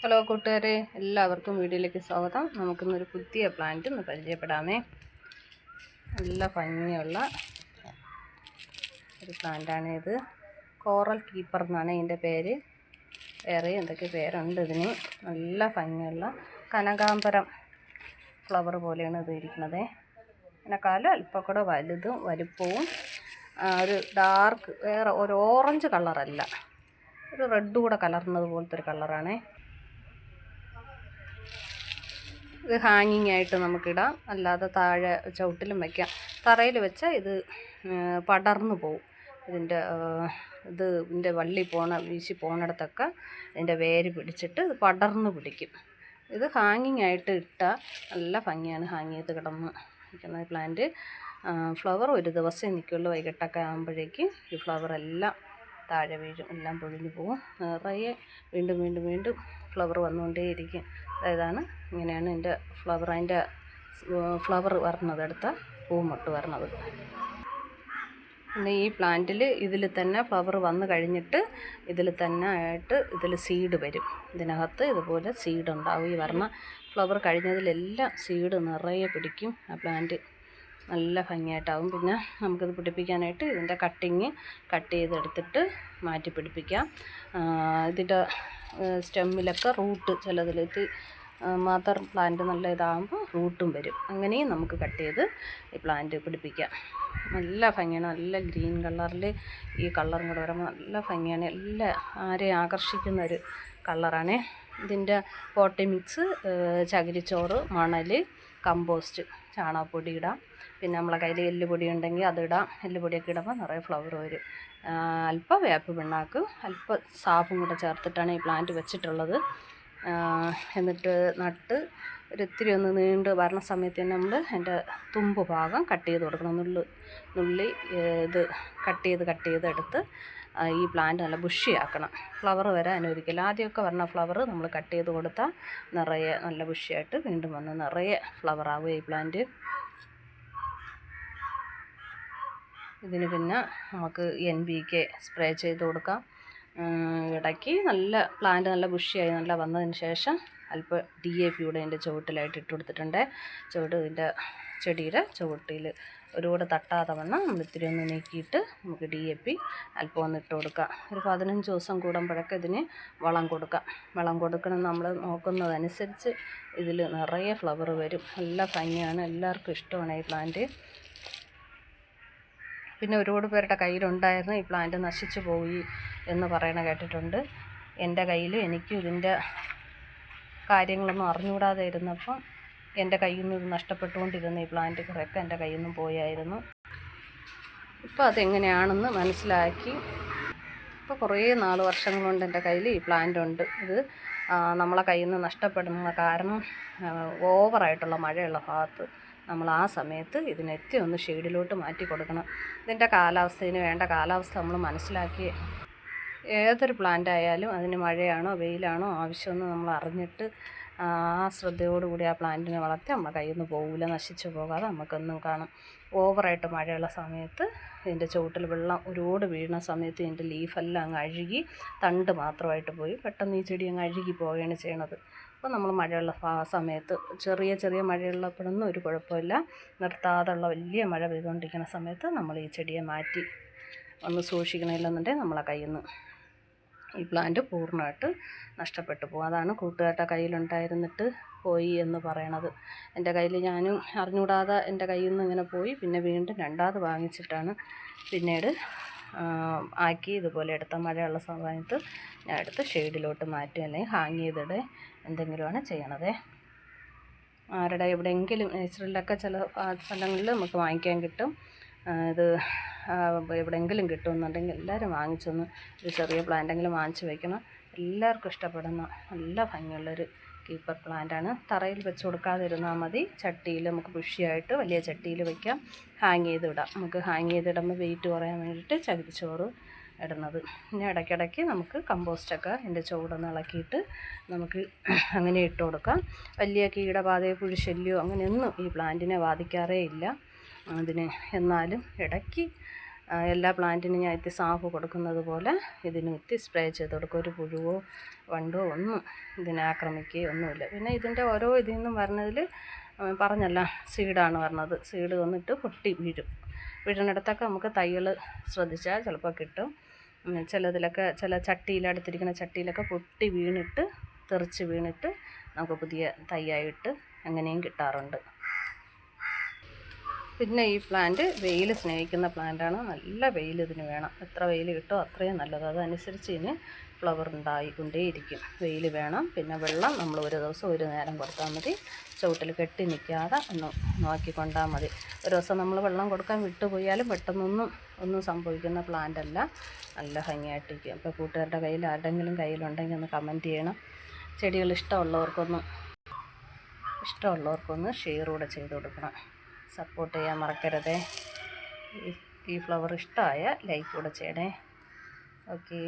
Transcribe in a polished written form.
Hello കൂട്ടുകാരെ, എല്ലാവർക്കും വീഡിയോയിലേക്ക് സ്വാഗതം. നമുക്കിന്നൊരു പുതിയ പ്ലാന്റ് ഒന്ന് പരിചയപ്പെടാമേ. നല്ല ഭംഗിയുള്ള ഒരു പ്ലാന്റാണ് ഇത്. കോറൽ കീപ്പർ എന്നാണ് ഇതിൻ്റെ പേര്. വേറെ എന്തൊക്കെ പേരുണ്ട് ഇതിന്. നല്ല ഭംഗിയുള്ള കനകാംബരം ഫ്ലവർ പോലെയാണ് ഇത് ഇരിക്കുന്നത്. അതിനെക്കാളും അല്പം കൂടെ വലുതും വലുപ്പവും ഒരു ഡാർക്ക്, വേറെ ഒരു ഓറഞ്ച് കളറല്ല, ഒരു റെഡ് കൂടെ കലർന്നത് പോലത്തെ ഒരു കളറാണ്. ഇത് ഹാങ്ങിങ് ആയിട്ട് നമുക്കിടാം, അല്ലാതെ താഴെ ചവിട്ടിലും വയ്ക്കാം. തറയിൽ വെച്ചാൽ ഇത് പടർന്നു പോവും. ഇതിൻ്റെ വള്ളി വീശി പോണിടത്തൊക്കെ ഇതിൻ്റെ വേര് പിടിച്ചിട്ട് ഇത് പടർന്നു പിടിക്കും. ഇത് ഹാങ്ങിങ് ആയിട്ട് ഇട്ടാൽ നല്ല ഭംഗിയാണ്. ഹാങ് ചെയ്ത് കിടന്ന് നിൽക്കുന്ന പ്ലാന്റ്. ഫ്ലവർ ഒരു ദിവസം നിൽക്കുള്ളൂ. വൈകിട്ടൊക്കെ ആകുമ്പോഴേക്ക് ഈ ഫ്ലവർ എല്ലാം താഴെ വീഴും, എല്ലാം പൊഴിഞ്ഞു പോകും. നിറയെ വീണ്ടും വീണ്ടും വീണ്ടും ഫ്ലവർ വന്നുകൊണ്ടേയിരിക്കും. അതായതാണ് ഇങ്ങനെയാണ് എൻ്റെ ഫ്ലവർ. അതിൻ്റെ ഫ്ലവർ വരണത്, അടുത്ത പൂമൊട്ട് വരണത്. പിന്നെ ഈ പ്ലാന്റിൽ ഇതിൽ തന്നെ ഫ്ലവർ വന്നു കഴിഞ്ഞിട്ട് ഇതിൽ തന്നെ ആയിട്ട് ഇതിൽ സീഡ് വരും. ഇതിനകത്ത് ഇതുപോലെ സീഡ് ഉണ്ടാവും. ഈ വരണ ഫ്ലവർ കഴിഞ്ഞതിലെല്ലാം സീഡ് നിറയെ പിടിക്കും. ആ പ്ലാന്റ് നല്ല ഭംഗിയായിട്ടാവും. പിന്നെ നമുക്കിത് പിടിപ്പിക്കാനായിട്ട് ഇതിൻ്റെ കട്ട് ചെയ്തെടുത്തിട്ട് മാറ്റി പിടിപ്പിക്കാം. ഇതിൻ്റെ സ്റ്റെമ്മിലൊക്കെ റൂട്ട് ചിലതിൽ മദർ പ്ലാന്റ് നല്ല ഇതാകുമ്പോൾ റൂട്ടും വരും. അങ്ങനെയും നമുക്ക് കട്ട് ചെയ്ത് ഈ പ്ലാന്റ് പിടിപ്പിക്കാം. നല്ല ഭംഗിയാണ്. നല്ല ഗ്രീൻ കളറിൽ ഈ കളറും കൂടെ വരുമ്പോൾ നല്ല ഭംഗിയാണ്. ആരെയും ആകർഷിക്കുന്ന ഒരു കളറാണ്. ഇതിൻ്റെ പോട്ടി മിക്സ് ചകിരിച്ചോറ്, മണൽ, കമ്പോസ്റ്റ്, ചാണകപ്പൊടി ഇടാം. പിന്നെ നമ്മളെ കയ്യിൽ എല്ലുപൊടി ഉണ്ടെങ്കിൽ അതിടാം. എല്ലുപൊടിയൊക്കെ ഇടുമ്പോൾ നിറയെ ഫ്ലവർ വരും. അല്പം വേപ്പ് പിണ്ണാക്കും അല്പം സാഫും കൂടെ ചേർത്തിട്ടാണ് ഈ പ്ലാന്റ് വെച്ചിട്ടുള്ളത്. എന്നിട്ട് നട്ട് ഒരിത്തിരി ഒന്ന് നീണ്ട് വരണ സമയത്ത് തന്നെ നമ്മൾ അതിൻ്റെ തുമ്പ് ഭാഗം കട്ട് ചെയ്ത് കൊടുക്കണം. നുള്ളി ഇത് കട്ട് ചെയ്തെടുത്ത് ഈ പ്ലാന്റ് നല്ല ബുഷിയാക്കണം. ഫ്ലവർ വരെ അനുവദിക്കില്ല. ആദ്യമൊക്കെ വരണ ഫ്ലവർ നമ്മൾ കട്ട് ചെയ്ത് കൊടുത്താൽ നിറയെ നല്ല ബുഷിയായിട്ട് വീണ്ടും വന്ന് നിറയെ ഫ്ലവർ ആവുക ഈ പ്ലാന്റ്. ഇതിന് പിന്നെ നമുക്ക് NPK സ്പ്രേ ചെയ്ത് കൊടുക്കാം. ഇടയ്ക്ക് നല്ല പ്ലാന്റ് നല്ല ബുഷിയായി നല്ല വന്നതിന് ശേഷം അല്പം DAP കൂടെ അതിൻ്റെ ചുവട്ടിലായിട്ട് ഇട്ട് കൊടുത്തിട്ടുണ്ട്. ഇതിൻ്റെ ചെടിയുടെ ചുവട്ടിൽ ഒരുപാട് തട്ടാതെ വണ്ണം നമ്മൾ ഇത്തിരി ഒന്ന് നീക്കിയിട്ട് നമുക്ക് DAP അല്പം ഒന്ന് ഇട്ട് കൊടുക്കാം. ഒരു 15 ദിവസം കൂടുമ്പോഴൊക്കെ ഇതിന് വളം കൊടുക്കാം. വളം കൊടുക്കണം നമ്മൾ നോക്കുന്നതനുസരിച്ച് ഇതിൽ നിറയെ ഫ്ലവർ വരും. നല്ല ഭംഗിയാണ്. എല്ലാവർക്കും ഇഷ്ടമാണ് ഈ പ്ലാന്റ്. പിന്നെ ഒരുപാട് പേരുടെ കയ്യിലുണ്ടായിരുന്നു ഈ പ്ലാന്റ് നശിച്ചു പോയി എന്ന് പറയണ കേട്ടിട്ടുണ്ട്. എൻ്റെ കയ്യിലും എനിക്കും ഇതിൻ്റെ കാര്യങ്ങളൊന്നും അറിഞ്ഞുകൂടാതെ ഇരുന്നപ്പം എൻ്റെ കയ്യിൽ നിന്ന് ഇത് നഷ്ടപ്പെട്ടുകൊണ്ടിരുന്ന ഈ പ്ലാന്റ് കുറേയൊക്കെ എൻ്റെ കയ്യിൽ നിന്നും പോയായിരുന്നു. ഇപ്പോൾ അതെങ്ങനെയാണെന്ന് മനസ്സിലാക്കി. ഇപ്പോൾ കുറേ വർഷങ്ങൾ കൊണ്ട് എൻ്റെ കയ്യിൽ ഈ പ്ലാന്റ് ഉണ്ട്. ഇത് നമ്മളെ കയ്യിൽ നിന്ന് നഷ്ടപ്പെടുന്ന കാരണം ഓവറായിട്ടുള്ള മഴയുള്ള ഭാഗത്ത് നമ്മൾ ആ സമയത്ത് ഇതിനെത്തി ഒന്ന് ഷെയ്ഡിലോട്ട് മാറ്റി കൊടുക്കണം. ഇതിൻ്റെ കാലാവസ്ഥയിൽ വേണ്ട കാലാവസ്ഥ നമ്മൾ മനസ്സിലാക്കി ഏതൊരു പ്ലാന്റ് ആയാലും അതിന് മഴയാണോ വെയിലാണോ ആവശ്യമെന്ന് നമ്മൾ അറിഞ്ഞിട്ട് ആ ശ്രദ്ധയോടുകൂടി ആ പ്ലാന്റിനെ വളർത്തി നമ്മുടെ കയ്യിൽ നിന്ന് പോകില്ല, നശിച്ചു പോകാതെ നമുക്കൊന്നും കാണാം. ഓവറായിട്ട് മഴയുള്ള സമയത്ത് ഇതിൻ്റെ ചുവട്ടിൽ വെള്ളം ഒരുപാട് വീഴുന്ന സമയത്ത് ഇതിൻ്റെ ലീഫെല്ലാം അങ്ങ് അഴുകി തണ്ട് മാത്രമായിട്ട് പോയി പെട്ടെന്ന് ഈ ചെടി അങ്ങ് അഴുകി പോവുകയാണ് ചെയ്യണത്. അപ്പോൾ നമ്മൾ മഴയുള്ള സമയത്ത് ചെറിയ മഴയുള്ളപ്പോഴൊന്നും ഒരു കുഴപ്പമില്ല. നിർത്താതെയുള്ള വലിയ മഴ പെയ്തുകൊണ്ടിരിക്കുന്ന സമയത്ത് നമ്മൾ ഈ ചെടിയെ മാറ്റി ഒന്ന് സൂക്ഷിക്കണമില്ലെന്നുണ്ടെങ്കിൽ നമ്മളെ കയ്യിൽ നിന്ന് ഈ പ്ലാന്റ് പൂർണ്ണമായിട്ട് നഷ്ടപ്പെട്ടു പോകും. അതാണ് കൂട്ടുകാരുടെ കയ്യിലുണ്ടായിരുന്നിട്ട് പോയി എന്ന് പറയണത്. എൻ്റെ കയ്യിൽ ഞാനും അറിഞ്ഞുകൂടാതെ എൻ്റെ കയ്യിൽ നിന്ന് ഇങ്ങനെ പോയി. പിന്നെ വീണ്ടും രണ്ടാമത് വാങ്ങിച്ചിട്ടാണ് പിന്നീട് ആക്കി ഇതുപോലെ എടുത്ത മഴയുള്ള സമയത്ത് ഞാൻ എടുത്ത് ഷെയ്ഡിലോട്ട് മാറ്റി അല്ലെങ്കിൽ ഹാങ് ചെയ്തിടെ എന്തെങ്കിലുമാണ് ചെയ്യണത്. ആരുടെ എവിടെയെങ്കിലും നേച്ചറിലൊക്കെ ചില സ്ഥലങ്ങളിൽ നമുക്ക് വാങ്ങിക്കാൻ കിട്ടും. ഇത് എവിടെയെങ്കിലും കിട്ടുമെന്നുണ്ടെങ്കിൽ എല്ലാവരും വാങ്ങിച്ചൊന്ന് ഒരു ചെറിയ പ്ലാന്റെങ്കിലും വാങ്ങിച്ച് വയ്ക്കണം. എല്ലാവർക്കും ഇഷ്ടപ്പെടുന്ന നല്ല ഭംഗിയുള്ളൊരു കീപ്പർ പ്ലാന്റാണ്. തറയിൽ വെച്ച് കൊടുക്കാതിരുന്നാൽ മതി. ചട്ടിയിൽ നമുക്ക് ബുഷിയായിട്ട് വലിയ ചട്ടിയിൽ വയ്ക്കാം. ഹാങ് ചെയ്തിടാം. നമുക്ക് ഹാങ് ചെയ്തിടുമ്പോൾ വെയിറ്റ് കുറയാൻ വേണ്ടിയിട്ട് ചകിരിച്ചോറ് ഇടുന്നത്. പിന്നെ ഇടയ്ക്കിടയ്ക്ക് നമുക്ക് കമ്പോസ്റ്റൊക്കെ ഇതിൻ്റെ ചുവടൊന്ന് ഇളക്കിയിട്ട് നമുക്ക് അങ്ങനെ ഇട്ട് കൊടുക്കാം. വലിയ കീടബാധയോ പുഴുശല്യമോ അങ്ങനെയൊന്നും ഈ പ്ലാന്റിനെ ബാധിക്കാറേ ഇല്ല. എന്നാലും ഇടയ്ക്ക് എല്ലാ പ്ലാന്റിനും ഞാൻ ഇത്തി സാഫ് കൊടുക്കുന്നത് പോലെ ഇതിനും ഇത്തി സ്പ്രേ ചെയ്ത് കൊടുക്കും. ഒരു പുഴുവോ വണ്ടോ ഒന്നും ഇതിനെ ആക്രമിക്കുകയോ ഒന്നുമില്ല. പിന്നെ ഇതിൻ്റെ ഓരോ ഇതിൽ നിന്നും വരുന്നതിൽ പറഞ്ഞല്ല സീഡാണ് പറഞ്ഞത്. സീഡ് വന്നിട്ട് പൊട്ടി വീഴുന്നിടത്തൊക്കെ നമുക്ക് തൈകൾ ശ്രദ്ധിച്ചാൽ ചിലപ്പോൾ കിട്ടും. ചിലതിലൊക്കെ ചില അടുത്തിരിക്കുന്ന ചട്ടിയിലൊക്കെ പൊട്ടി വീണിട്ട് തെറിച്ച് വീണിട്ട് നമുക്ക് പുതിയ തൈയായിട്ട് അങ്ങനെയും കിട്ടാറുണ്ട്. പിന്നെ ഈ പ്ലാന്റ് വെയിൽ സ്നേഹിക്കുന്ന പ്ലാന്റാണ്. നല്ല വെയിൽ ഇതിന് വേണം. എത്ര വെയിൽ കിട്ടുമോ അത്രയും നല്ലത്. അതനുസരിച്ച് ഇതിന് ഫ്ലവർ ഉണ്ടായിക്കൊണ്ടേയിരിക്കും. വെയിൽ വേണം. പിന്നെ വെള്ളം നമ്മൾ ഒരു ദിവസം ഒരു നേരം കൊടുത്താൽ മതി. ചുവട്ടിൽ കെട്ടി നിൽക്കാതെ ഒന്ന് നോക്കിക്കൊണ്ടാൽ മതി. ഒരു ദിവസം നമ്മൾ വെള്ളം കൊടുക്കാൻ വിട്ടുപോയാലും ഒന്നും സംഭവിക്കുന്ന പ്ലാന്റ് അല്ല. നല്ല ഭംഗിയായിട്ടിരിക്കും. അപ്പോൾ കൂട്ടുകാരുടെ കയ്യിൽ ആരുടെങ്കിലും കയ്യിലുണ്ടെങ്കിൽ ഒന്ന് കമൻറ്റ് ചെയ്യണം. ചെടികൾ ഇഷ്ടമുള്ളവർക്കൊന്ന് ഷെയർ കൂടെ ചെയ്ത് കൊടുക്കണം. സപ്പോർട്ട് ചെയ്യാൻ മറക്കരുതേ. ഈ ഫ്ലവർ ഇഷ്ടമായ ലൈക്ക് കൂടെ ചെയ്യണേ. ഓക്കേ.